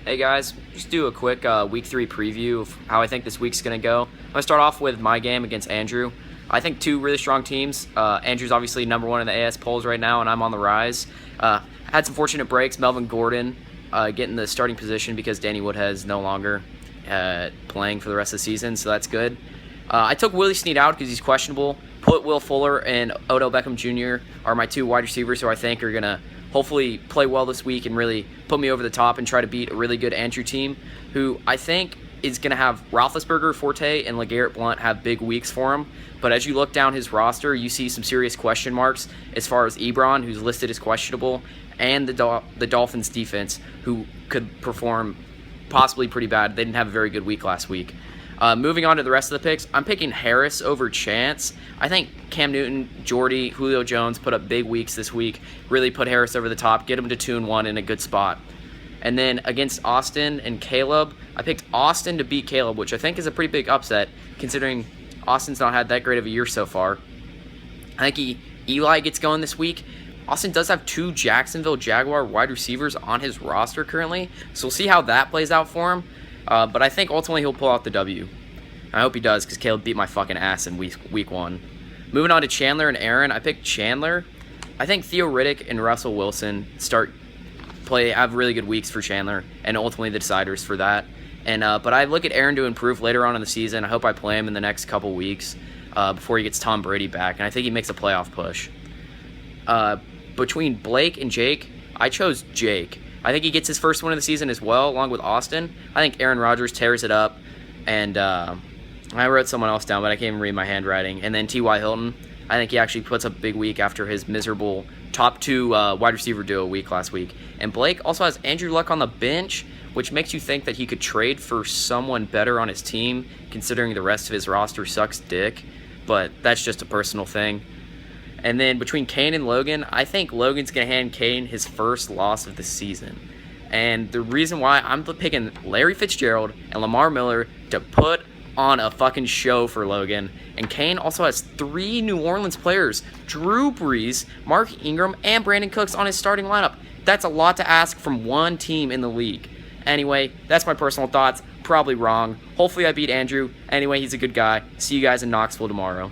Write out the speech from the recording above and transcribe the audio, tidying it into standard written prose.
Hey guys, just do a quick week 3 preview of how I think this week's going to go. I'm going to start off with my game against Andrew. I think two really strong teams. Andrew's obviously number one in the AS polls right now, and I'm on the rise. Had some fortunate breaks. Melvin Gordon getting the starting position because Danny Woodhead is no longer playing for the rest of the season, so that's good. I took Willie Snead out because he's questionable. Put Will Fuller and Odell Beckham Jr. are my two wide receivers who I think are going to hopefully play well this week and really put me over the top and try to beat a really good Andrew team who I think is going to have Roethlisberger, Forte, and LeGarrette Blount have big weeks for him. But as you look down his roster, you see some serious question marks as far as Ebron, who's listed as questionable, and the Dolphins defense, who could perform possibly pretty bad. They didn't have a very good week last week. Moving on to the rest of the picks, I'm picking Harris over Chance. I think Cam Newton, Jordy, Julio Jones put up big weeks this week, really put Harris over the top, get him to 2-1 in a good spot. And then against Austin and Caleb, I picked Austin to beat Caleb, which I think is a pretty big upset considering Austin's not had that great of a year so far. I think Eli gets going this week. Austin does have two Jacksonville Jaguar wide receivers on his roster currently, so we'll see how that plays out for him. But I think ultimately he'll pull out the W. I hope he does because Caleb beat my fucking ass in week 1. Moving on to Chandler and Aaron, I picked Chandler. I think Theo Riddick and Russell Wilson have really good weeks for Chandler and ultimately the deciders for that. And but I look at Aaron to improve later on in the season. I hope I play him in the next couple weeks before he gets Tom Brady back, and I think he makes a playoff push. Between Blake and Jake, I chose Jake. I think he gets his first win of the season as well, along with Austin. I think Aaron Rodgers tears it up, and I wrote someone else down, but I can't even read my handwriting. And then T.Y. Hilton, I think he actually puts up a big week after his miserable top 2 wide receiver duo week last week. And Blake also has Andrew Luck on the bench, which makes you think that he could trade for someone better on his team, considering the rest of his roster sucks dick. But that's just a personal thing. And then between Kane and Logan, I think Logan's going to hand Kane his first loss of the season. And the reason why I'm picking Larry Fitzgerald and Lamar Miller to put on a fucking show for Logan. And Kane also has 3 New Orleans players, Drew Brees, Mark Ingram, and Brandon Cooks on his starting lineup. That's a lot to ask from one team in the league. Anyway, that's my personal thoughts. Probably wrong. Hopefully I beat Andrew. Anyway, he's a good guy. See you guys in Knoxville tomorrow.